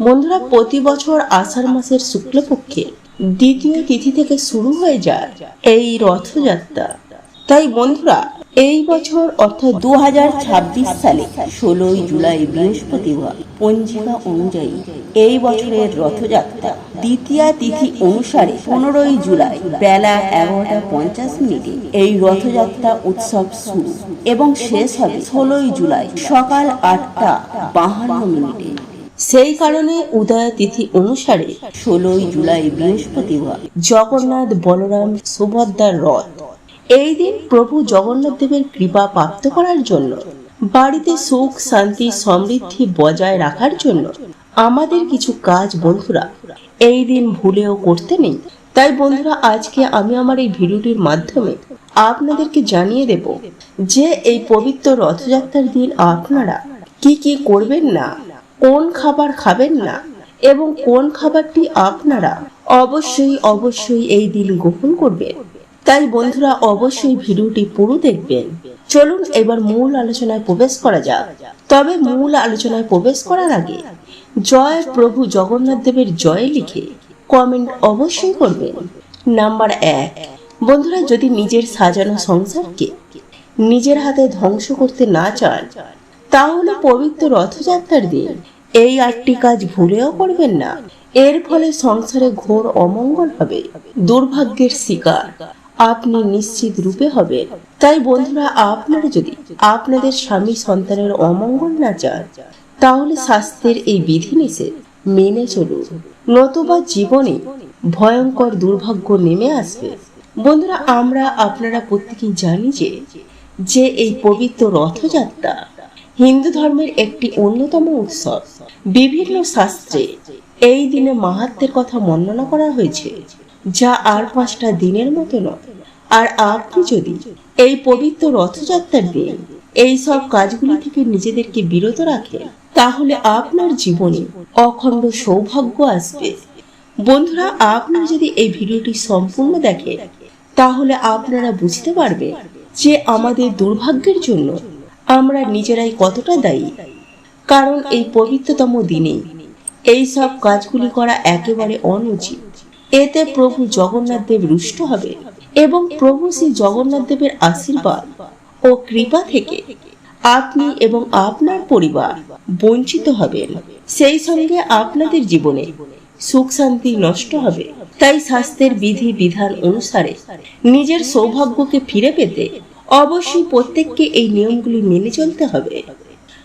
বন্ধুরা, প্রতি বছর আষাঢ় মাসের শুক্লপক্ষে দ্বিতীয় তিথি থেকে শুরু হয়ে যায় এই রথযাত্রা। তাই বন্ধুরা, এই বছর অর্থাৎ 2026 সালে 16 জুলাই বৃহস্পতিবার পঞ্জিকা অনুযায়ী এই বছরের রথযাত্রা দ্বিতীয় তিথি অনুসারে 15 জুলাই বেলা 11:50 এই রথযাত্রা উৎসব শুরু এবং শেষ হবে 16 জুলাই সকাল 8:52। সেই কারণে উদয় তিথি অনুসারে 16 জুলাই বৃহস্পতিবার জগন্নাথ বলরাম সুভদ্রার রথ। এই দিন প্রভু জগন্নাথ দেবের কৃপা প্রাপ্ত করার জন্য, বাড়িতে সুখ শান্তি সমৃদ্ধি বজায় রাখার জন্য আমাদের কিছু কাজ বন্ধুরা এই দিন ভুলেও করতে নেই। তাই বন্ধুরা, আজকে আমি আমার এই ভিডিওটির মাধ্যমে আপনাদেরকে জানিয়ে দেব যে এই পবিত্র রথযাত্রার দিন আপনারা কি কি করবেন না, কোন খাবার খাবেন না এবং কোন খাবারটি আপনারা অবশ্যই এই দিন গ্রহণ করবেন। তাই বন্ধুরা, অবশ্যই ভিডিওটি পুরো দেখবেন। চলুন এবার মূল আলোচনায় প্রবেশ করা যাক। তবে মূল আলোচনায় প্রবেশ করার আগে জয় প্রভু জগন্নাথ দেবের জয় লিখে কমেন্ট অবশ্যই করবেন। নাম্বার 1, বন্ধুরা, যদি নিজের সাজানো সংসারকে নিজের হাতে ধ্বংস করতে না চান, তাহলে পবিত্র রথযাত্রার দিন এই 8টি কাজ ভুলেও করবেন না। এর ফলে সংসারে ঘোর অমঙ্গল হবে, দুর্ভাগ্যের শিকার আপনি নিশ্চিত রূপে হবেন। তাই বন্ধুরা, আপনারা যদি আপনাদের স্বামী সন্তানের অমঙ্গল না চান, তাহলে শাস্ত্রের এই বিধিনিষেধ মেনে চলুন, নতুবা জীবনে ভয়ঙ্কর দুর্ভাগ্য নেমে আসবে। বন্ধুরা, আমরা আপনারা প্রত্যেকেই জানি যে এই পবিত্র রথযাত্রা হিন্দু ধর্মের একটি অন্যতম উৎসব। বিভিন্ন শাস্ত্রে এই দিনে মাহাত্ম্যের কথা বর্ণনা করা হয়েছে, যা আর 5টা দিনের মতো নয়। আর আপনি যদি এই পবিত্র রথযাত্রার দিন এই সব কাজগুলি থেকে নিজেদেরকে বিরত রাখেন, তাহলে আপনার জীবনে অখণ্ড সৌভাগ্য আসবে। বন্ধুরা, আপনারা যদি এই ভিডিওটি সম্পূর্ণ দেখেন, তাহলে আপনারা বুঝতে পারবেন যে আমাদের দুর্ভাগ্যের জন্য আমরা নিজেরাই কতটা দায়ী। কারণ এই পবিত্রতম দিনে এই সব কাজগুলি করা একেবারে অনুচিত। এতে প্রভু জগন্নাথ দেব রুষ্ট হবে এবং প্রভু শ্রী জগন্নাথ দেবের আশীর্বাদ ও কৃপা থেকে আপনি এবং আপনার পরিবার বঞ্চিত হবেন। সেই সঙ্গে আপনাদের জীবনে সুখ শান্তি নষ্ট হবে। তাই শাস্ত্রের বিধি বিধান অনুসারে নিজের সৌভাগ্যকে ফিরে পেতে অবশ্যই প্রত্যেককে এই নিয়মগুলি মেনে চলতে হবে।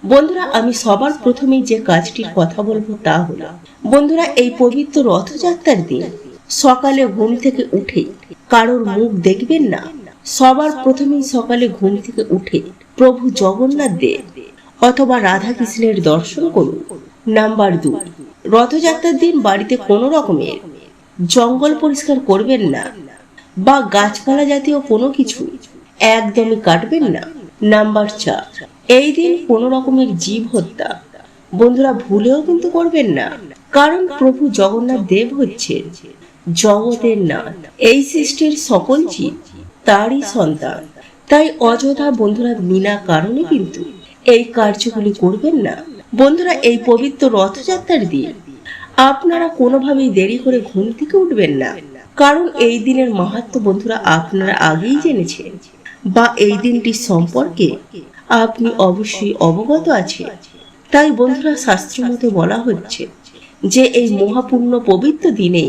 বন্ধুরা, আমি সবার প্রথমে যে কাজটির কথা বলবো তা হলো, বন্ধুরা, এই পবিত্র রথযাত্রার দিন সকালে ঘুম থেকে উঠে কারোর মুখ দেখবেন না। সবার প্রথমেই সকালে ঘুম থেকে উঠে প্রভু জগন্নাথ দেব অথবা রাধা কৃষ্ণের দর্শন করুন। নাম্বার 2, রথযাত্রার দিন বাড়িতে কোনো রকমের জঙ্গল পরিষ্কার করবেন না বা গাছপালা জাতীয় কোনো কিছু একদমই কাটবেন না। নাম্বার 4, এই দিন কোনো রকমের জীব হত্যা বন্ধুরা ভুলেও কিন্তু করবেন না। কারণ প্রভু জগন্নাথ দেব হচ্ছেন জগতের নাথ। এই সৃষ্টির সকল জীব তারই সন্তান। তাই অযথা বন্ধুরা বিনা কারণে কিন্তু এই কার্যগুলি করবেন না। বন্ধুরা, এই পবিত্র রথযাত্রার দিন আপনারা কোনোভাবেই দেরি করে ঘুম থেকে উঠবেন না। কারণ এই দিনের মাহাত্ম্য বন্ধুরা আপনারা আগেই জেনেছেন বা এই দিনটি সম্পর্কে আপনি অবশ্যই অবগত আছেন। তাই বন্ধুরা, শাস্ত্র মতে বলা হচ্ছে যে এই মহাপূর্ণ পবিত্র দিনে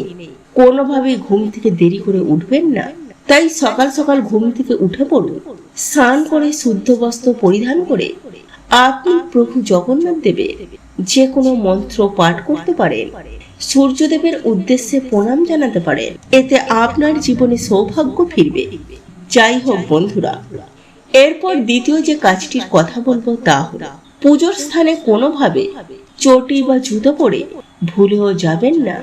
কোনোভাবে ঘুম থেকে দেরি করে উঠবেন না। তাই সকাল সকাল ঘুম থেকে উঠে পড়ুন, স্নান করে শুদ্ধ বস্ত্র পরিধান করে আপনি প্রভু জগন্নাথ দেবের যে কোনো মন্ত্র পাঠ করতে পারেন, সূর্যদেবের উদ্দেশ্যে প্রণাম জানাতে পারেন। এতে আপনার জীবনে সৌভাগ্য ফিরবে। যাই হোক বন্ধুরা, এরপর দ্বিতীয় যে কাজটির কথা বলবো তা হলো, পুজোর স্থানে কোনোভাবে চটি বা জুতো পরে ভুলেও যাবেন না।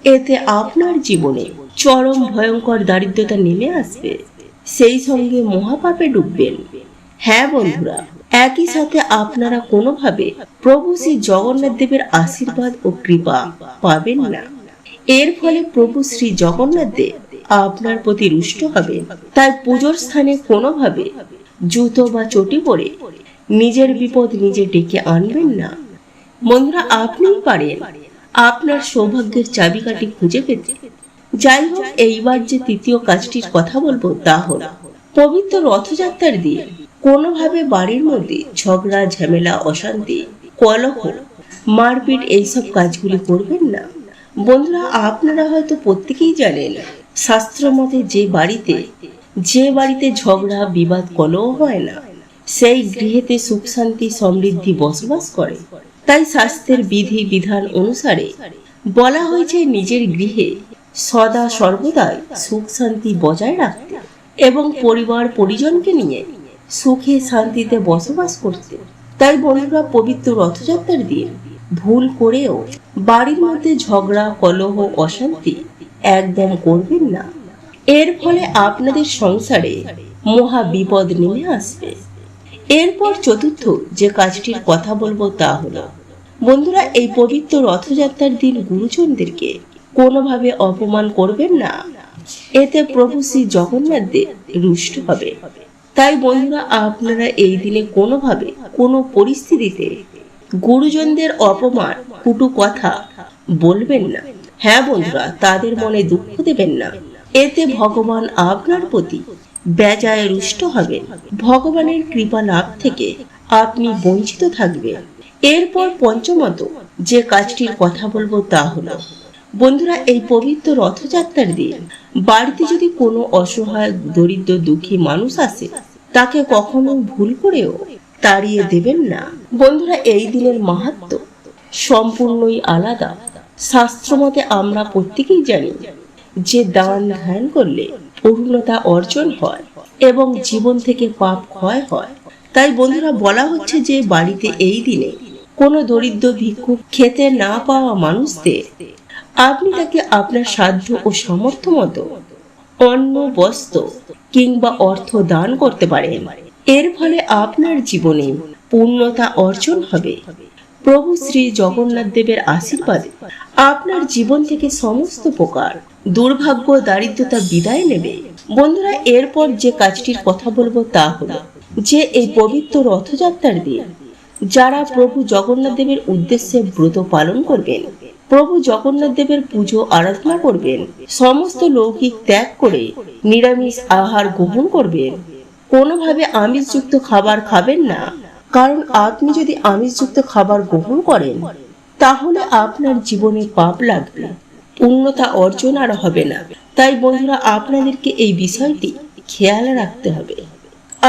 এতে আপনার জীবনে চরম ভয়ঙ্কর দারিদ্রতা নেমে আসবে, সেই সঙ্গে মহাপাপে ডুববেন। হ্যাঁ বন্ধুরা, একই সাথে আপনারা কোনোভাবে প্রভু শ্রী জগন্নাথ দেবের আশীর্বাদ ও কৃপা পাবেন না। এর ফলে প্রভু শ্রী জগন্নাথ দেব আপনার প্রতি রুষ্ট হবে। তাই পুজোর স্থানে কোনোভাবে জুতো বা চটি পরে নিজের বিপদ নিজে ডেকে আনবেন না। বন্ধুরা, আপনিই পারেন আপনার সৌভাগ্যের চাবিকাঠি খুঁজে পেতে। যাই হোক, এইবার যে তৃতীয় কাজটির কথা বলবো তা হল পবিত্র রথযাত্রার দিন কোনোভাবে বাড়ির মধ্যে ঝগড়া, ঝামেলা, অশান্তি, কলহ, মারপিট এইসব কাজগুলি করবেন না। বন্ধুরা, আপনারা হয়তো প্রত্যেকেই জানেন শাস্ত্র মতে যে বাড়িতে ঝগড়া, বিবাদ, কলহ হয় না সেই গৃহেতে সুখ, শান্তি, সমৃদ্ধি বসবাস করে। তাই শাস্ত্রের বিধি বিধান অনুসারে বলা হয়েছে নিজের গৃহে সদা সর্বদাই সুখ শান্তি বজায় রাখতে এবং পরিবার পরিজনকে নিয়ে সুখে শান্তিতে বসবাস করতে। তাই বন্ধুরা, পবিত্র রথযাত্রার দিন ভুল করেও বাড়ির মধ্যে ঝগড়া, কলহ, অশান্তি একদম করবেন না। এর ফলে আপনাদের সংসারে মহা বিপদ নেমে আসবে। এরপর চতুর্থ যে কাজটির কথা বলবো তা হলো বন্ধুরা, এই পবিত্র রথযাত্রার দিন গুরুজনদেরকে কোনোভাবে অপমান করবেন না। এতে প্রভু শ্রী জগন্নাথ দেব রুষ্ট হবে। তাই বন্ধুরা, আপনারা এই দিনে কোনোভাবে কোনো পরিস্থিতিতে গুরুজনদের অপমান, কটু কথা বলবেন না। হ্যাঁ বন্ধুরা, তাদের মনে দুঃখ দেবেন না। এতে ভগবান আপনার প্রতি বেজায় রুষ্ট হবেন। ভগবানের কৃপা লাভ থেকে আপনি বঞ্চিত থাকবেন। এরপর পঞ্চমত যে কাজটির কথা বলবো তা হলো বন্ধুরা, এই পবিত্র রথযাত্রার দিন বাড়িতে যদি কোনো অসহায়, দরিদ্র, দুঃখী মানুষ আসে তাকে কখনো ভুল করেও তাড়িয়ে দেবেন না। বন্ধুরা, এই দিনের মাহাত্ম্য সম্পূর্ণই আলাদা। শাস্ত্রমতে আমরা প্রত্যেকেই জানি যে দান ধ্যান করলে পূর্ণতা অর্জন হয় এবং জীবন থেকে পাপ ক্ষয় হয়। তাই বন্ধুরা, বলা হচ্ছে যে বাড়িতে এই দিনে কোনো দরিদ্র, ভিক্ষুক, খেতে না পাওয়া মানুষদের আপনি তাকে আপনার সাধ্য ও সামর্থ্য মতো অন্ন, বস্ত্র কিংবা অর্থ দান করতে পারেন। এর ফলে আপনার জীবনে পূর্ণতা অর্জন হবে। প্রভু শ্রী জগন্নাথ দেবের আশীর্বাদে আপনার জীবন থেকে সমস্ত প্রকার দুর্ভাগ্য, দারিদ্রতা বিদায় নেবে। বন্ধুরা, এরপর যে কাজটির কথা বলবো তা হলো যে এই পবিত্র রথযাত্রার দিন যারা প্রভু জগন্নাথ দেবের উদ্দেশ্যে ব্রত পালন করবেন, প্রভু জগন্নাথ দেবের পুজো আরাধনা করবেন, সমস্ত লৌকিক ত্যাগ করে নিরামিষ আহার গ্রহণ করবেন। কোনোভাবে আমিষযুক্ত খাবার খাবেন না, কারণ আপনি যদি আমিষযুক্ত খাবার গ্রহণ করেন তাহলে আপনার জীবনে পাপ লাগবে, পূর্ণতা অর্জন আর হবে না। তাই বন্ধুরা, আপনাদেরকে এই বিষয়টি খেয়াল রাখতে হবে।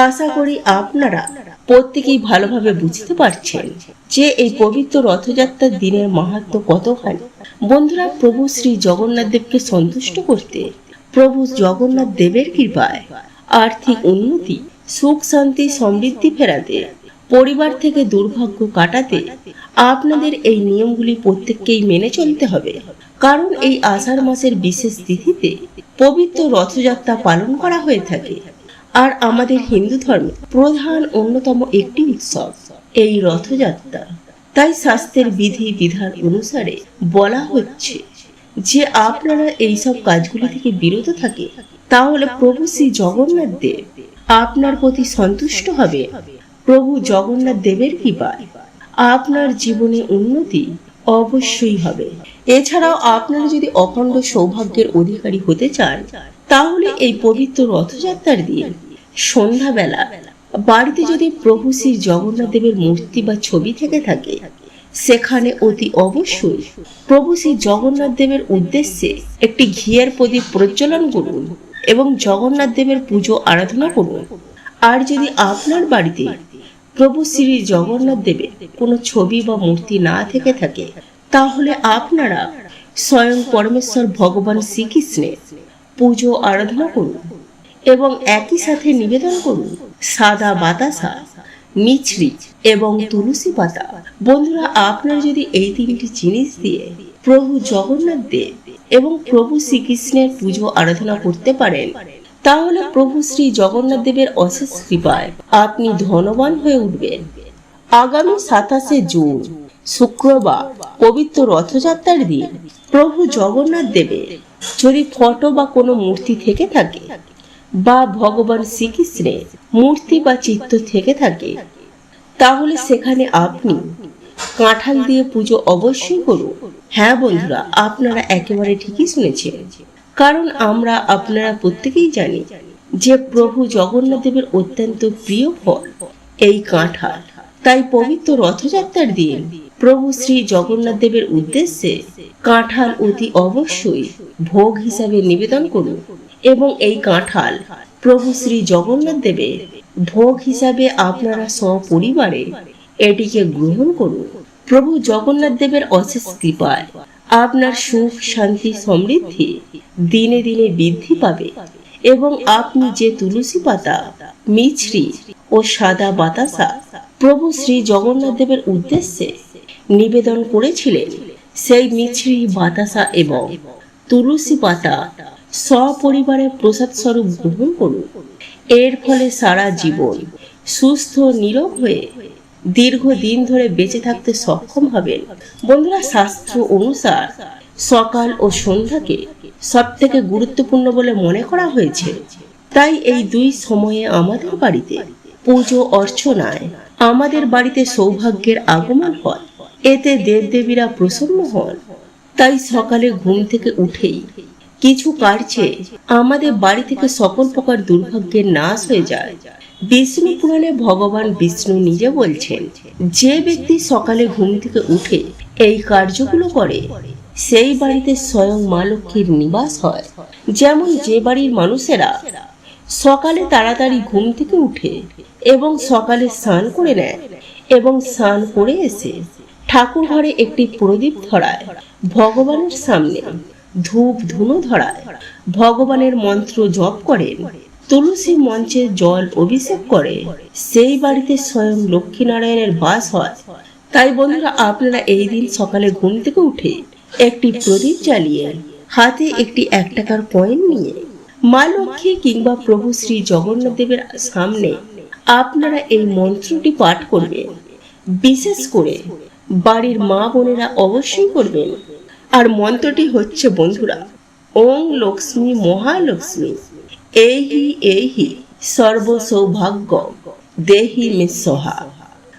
আশা করি আপনারা প্রত্যেকেই ভালোভাবে বুঝতে পারছেন যে এই পবিত্র রথযাত্রার দিনের মাহাত্ম্য কতখানি। বন্ধুরা, প্রভু শ্রী জগন্নাথ দেবকে সন্তুষ্ট করতে, প্রভু জগন্নাথ দেবের কৃপায় আর্থিক উন্নতি, সুখ শান্তি, সমৃদ্ধি ফেরাতে, পরিবার থেকে দুর্ভাগ্য কাটাতে আপনাদের এই নিয়মগুলি প্রত্যেককেই মেনে চলতে হবে। কারণ এই আষাঢ় মাসের বিশেষ তিথিতে পবিত্র রথযাত্রা পালন করা হয়ে থাকে। আর আমাদের হিন্দু ধর্মে প্রধান অন্যতম একটি উৎসব এই রথযাত্রা। তাই শাস্ত্রের বিধি বিধান অনুসারে বলা হচ্ছে যে আপনারা এইসব কাজগুলি থেকে বিরত থাকে, তাহলে প্রভু শ্রী জগন্নাথ দেব আপনার প্রতি সন্তুষ্ট হবে। প্রভু জগন্নাথ দেবের কৃপায় আপনার জীবনে উন্নতি অবশ্যই হবে। এছাড়াও আপনারা যদি অখণ্ড সৌভাগ্যের অধিকারী হতে চান, তাহলে এই পবিত্র রথযাত্রার দিন সন্ধ্যাবেলা বাড়িতে যদি প্রভু শ্রী জগন্নাথ দেবের মূর্তি বা ছবি থেকে থাকে, সেখানে অতি অবশ্যই প্রভু শ্রী জগন্নাথ দেবের উদ্দেশ্যে একটি ঘিয়ের প্রদীপ প্রজ্বলন করুন এবং জগন্নাথ দেবের পুজো আরাধনা করুন। আর যদি আপনার বাড়িতে প্রভু শ্রী জগন্নাথ দেবের কোনো ছবি বা মূর্তি না থেকে থাকে, তাহলে আপনারা স্বয়ং পরমেশ্বর ভগবান শ্রীকৃষ্ণের পুজো আরাধনা করুন এবং একই সাথে নিবেদন করুন সাদা বাতাসা, মিছরি এবং তুলসী পাতা। বন্ধুরা, আপনারা যদি এই তিনটি জিনিস দিয়ে প্রভু জগন্নাথ দেব এবং প্রভু শ্রীকৃষ্ণের পুজো আরাধনা করতে পারেন, তাহলে প্রভু শ্রী জগন্নাথ দেবের অশেষ কৃপায় আপনি ধনবান হয়ে উঠবেন। আগামী 27শে জুন শুক্রবার পবিত্র রথযাত্রার দিন প্রভু জগন্নাথ দেবের যদি ফটো বা কোনো মূর্তি থেকে থাকে বা ভগবান শ্রীকৃষ্ণের মূর্তি বা চিত্র থেকে থাকে, তাহলে সেখানে আপনি কাঁঠাল দিয়ে পুজো অবশ্যই করুন। হ্যাঁ বন্ধুরা, আপনারা একেবারে ঠিকই শুনেছেন, কারণ আপনারা প্রত্যেকেই জানি যে প্রভু জগন্নাথ দেবের অত্যন্ত প্রিয় ফল এই কাঁঠাল। তাই পবিত্র রথযাত্রার দিন প্রভু শ্রী জগন্নাথ দেবের উদ্দেশ্যে কাঁঠাল অতি অবশ্যই ভোগ হিসাবে নিবেদন করুন এবং এই কাঁঠাল প্রভু শ্রী জগন্নাথ দেবের ভোগ হিসাবে আপনারা সপরিবারে এটিকে গ্রহণ করুন। প্রভু জগন্নাথ দেবের অশেষ কৃপায় আপনার সুখ শান্তি সমৃদ্ধি দিনে দিনে বৃদ্ধি পাবে এবং আপনি যে তুলসী পাতা, মিছরি ও সাদা বাতাসা প্রভু শ্রী জগন্নাথ দেবের উদ্দেশ্যে নিবেদন করেছিলেন, সেই মিছরি, বাতাসা এবং তুলসী পাতা সপরিবারে প্রসাদ স্বরূপ গ্রহণ করুন। এর ফলে সারা জীবন সুস্থ নিরোগ হয়ে দীর্ঘদিন ধরে বেঁচে থাকতে সক্ষম হবেন। বন্ধুরা, শাস্ত্র অনুসার সকাল ও সন্ধ্যাকে সব থেকে গুরুত্বপূর্ণ বলে মনে করা হয়েছে। তাই এই দুই সময়ে আমাদের বাড়িতে পুজো অর্চনায় আমাদের বাড়িতে সৌভাগ্যের আগমন হয়। এতে দেবদেবীরা প্রসন্ন হন। তাই সকালে ঘুম থেকে উঠেই কিছু কার্যে আমাদের বাড়ি থেকে সকল প্রকার দুর্ভাগ্যের নাশ হয়ে যায়। বিষ্ণু পুরাণে ভগবান বিষ্ণু নিজে বলছেন, যে ব্যক্তি সকালে ঘুম থেকে উঠে এই কার্যগুলো করে সেই বাড়িতে স্বয়ং মা লক্ষ্মীর নিবাস হয়। যেমন যে বাড়ির মানুষেরা সকালে তাড়াতাড়ি ঘুম থেকে উঠে এবং সকালে স্নান করে নেয় এবং স্নান করে এসে ঠাকুর ঘরে একটি প্রদীপ ধরায়, ভগবানের সামনে ধূপ ধুনো ধরায়, ভগবানের মন্ত্র জপ করেন, তুলসী মঞ্চে জল অভিষেক করে, সেই বাড়িতে স্বয়ং লক্ষ্মীনারায়ণের বাস হয়। তাই বন্ধুরা, আপনারা এই দিন সকালে ঘুম থেকে উঠে একটি প্রদীপ জ্বালিয়ে হাতে একটি 1 টাকার কয়েন নিয়ে মা লক্ষ্মী কিংবা প্রভু শ্রী জগন্নাথ দেবের সামনে আপনারা এই মন্ত্রটি পাঠ করবেন। বিশেষ করে বাড়ির মা বোনেরা অবশ্যই করবেন। আর মন্ত্রটি হচ্ছে বন্ধুরা, ওং লক্ষ্মী মহালক্ষ্মী এহি এহি সর্ব সৌভাগ্য দেহি মে সহা।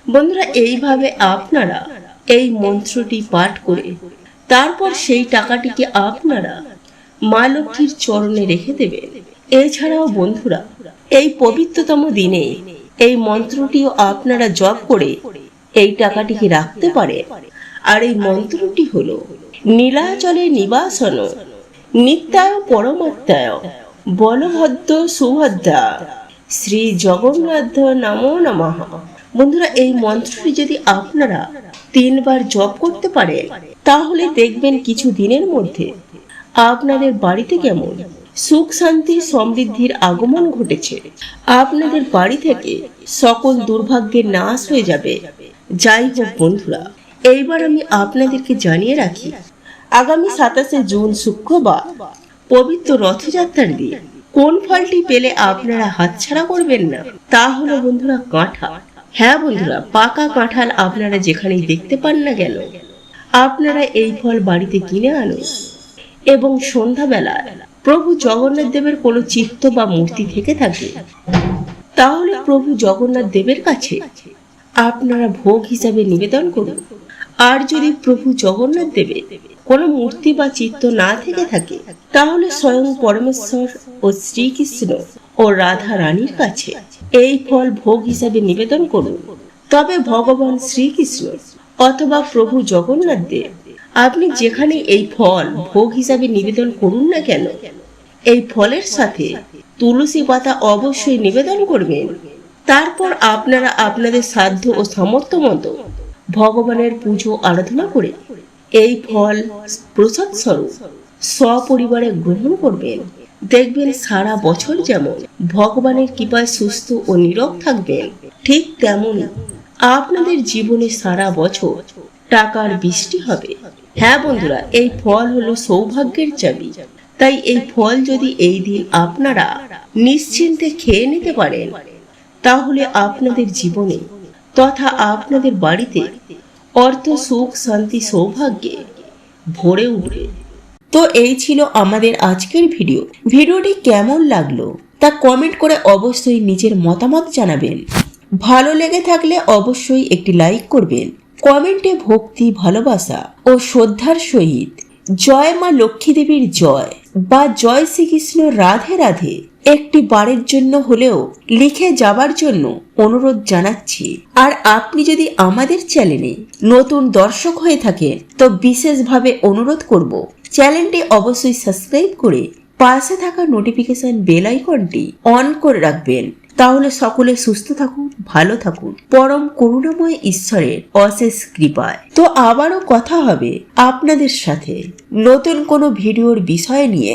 বন্ধুরা, এইভাবে আপনারা এই মন্ত্রটি পাঠ করে তারপর সেই টাকাটিকে আপনারা মা লক্ষ্মীর চরণে রেখে দেবেন। এছাড়াও বন্ধুরা, এই পবিত্রতম দিনে এই মন্ত্রটিও আপনারা জপ করে এই টাকাটিকে রাখতে পারেন। আর এই মন্ত্রটি হলো, নীলাচলে নিবাসন নিত্যায় পরমাত্মায় বলভদ্র সুভদ্রা শ্রী জগন্নাথ নমো নমঃ। বন্ধুরা, এই মন্ত্রটি যদি আপনারা 3 বার জপ করতে পারেন তাহলে দেখবেন কিছু দিনের মধ্যে আপনাদের বাড়িতে কেমন সুখ শান্তি সমৃদ্ধির আগমন ঘটেছে। আপনাদের বাড়ি থেকে সকল দুর্ভাগ্যের নাশ হয়ে যাবে। যাই হোক বন্ধুরা, এইবার আমি আপনাদেরকে জানিয়ে রাখি, আগামী 27শে জুন শুক্রবার পবিত্র রথযাত্রার দিন কোন ফলটি পেলে আপনারা হাতছাড়া করবেন না, তা হলো বন্ধুরা কাঁঠাল। হ্যাঁ বন্ধুরা, পাকা কাঁঠাল আপনারা যেখানেই দেখতে পান না কেন আপনারা এই ফল বাড়িতে কিনে আনুন এবং সন্ধ্যাবেলায় প্রভু জগন্নাথ দেবের কোনো চিত্র বা মূর্তি থেকে থাকে তাহলে প্রভু জগন্নাথ দেবের কাছে আপনারা ভোগ হিসাবে নিবেদন করুন। আর যদি প্রভু জগন্নাথ দেবের কোনো মূর্তি বা চিত্র না থেকে থাকে তাহলে স্বয়ং পরমেশ্বর ও শ্রীকৃষ্ণ ও রাধা রানীর কাছে এই ফল ভোগ হিসাবে নিবেদন করুন। তবে ভগবান শ্রীকৃষ্ণ অথবা প্রভু জগন্নাথ দেব, আপনি যেখানে এই ফল ভোগ হিসাবে নিবেদন করুন না কেন, এই ফলের সাথে তুলসী পাতা অবশ্যই নিবেদন করবেন। তারপর আপনারা আপনাদের সাধ্য ও সামর্থ্য মতো ভগবানের পুজো আরাধনা করে এই ফল প্রসাদ স্বরূপ সপরিবারে গ্রহণ করবেন। দেখবেন সারা বছর যেমন ভগবানের কৃপায় সুস্থ ও নীরোগ থাকবেন, ঠিক তেমনই আপনাদের জীবনে সারা বছর টাকার বৃষ্টি হবে। হ্যাঁ বন্ধুরা, এই ফল হলো সৌভাগ্যের চাবি। তাই এই ফল যদি এই দিন আপনারা নিশ্চিন্তে খেয়ে নিতে পারেন তাহলে আপনাদের জীবনে তথা আপনাদের বাড়িতে অর্থ, সুখ, শান্তি, সৌভাগ্যে ভরে উঠবে। তো এই ছিল আমাদের আজকের ভিডিওটি কেমন লাগলো তা কমেন্ট করে অবশ্যই নিজের মতামত জানাবেন। ভালো লেগে থাকলে অবশ্যই একটি লাইক করবেন কমেন্টে ভক্তি, ভালোবাসা ও শ্রদ্ধার সহিত জয় মা লক্ষ্মী দেবীর জয় বা জয় শ্রীকৃষ্ণ রাধে রাধে একটি বারের জন্য হলেও লিখে যাবার জন্য অনুরোধ জানাচ্ছি। আর আপনি যদি আমাদের চ্যানেলে নতুন দর্শক হয়ে থাকেন তো বিশেষভাবে অনুরোধ করব চ্যানেলটি অবশ্যই সাবস্ক্রাইব করে পাশে থাকা নোটিফিকেশন বেল আইকনটি অন করে রাখবেন। তাহলে সকলে সুস্থ থাকুন, ভালো থাকুন, পরম করুণাময় ঈশ্বরের অশেষ কৃপায়। তো আবারও কথা হবে আপনাদের সাথে নতুন কোনো ভিডিওর বিষয় নিয়ে।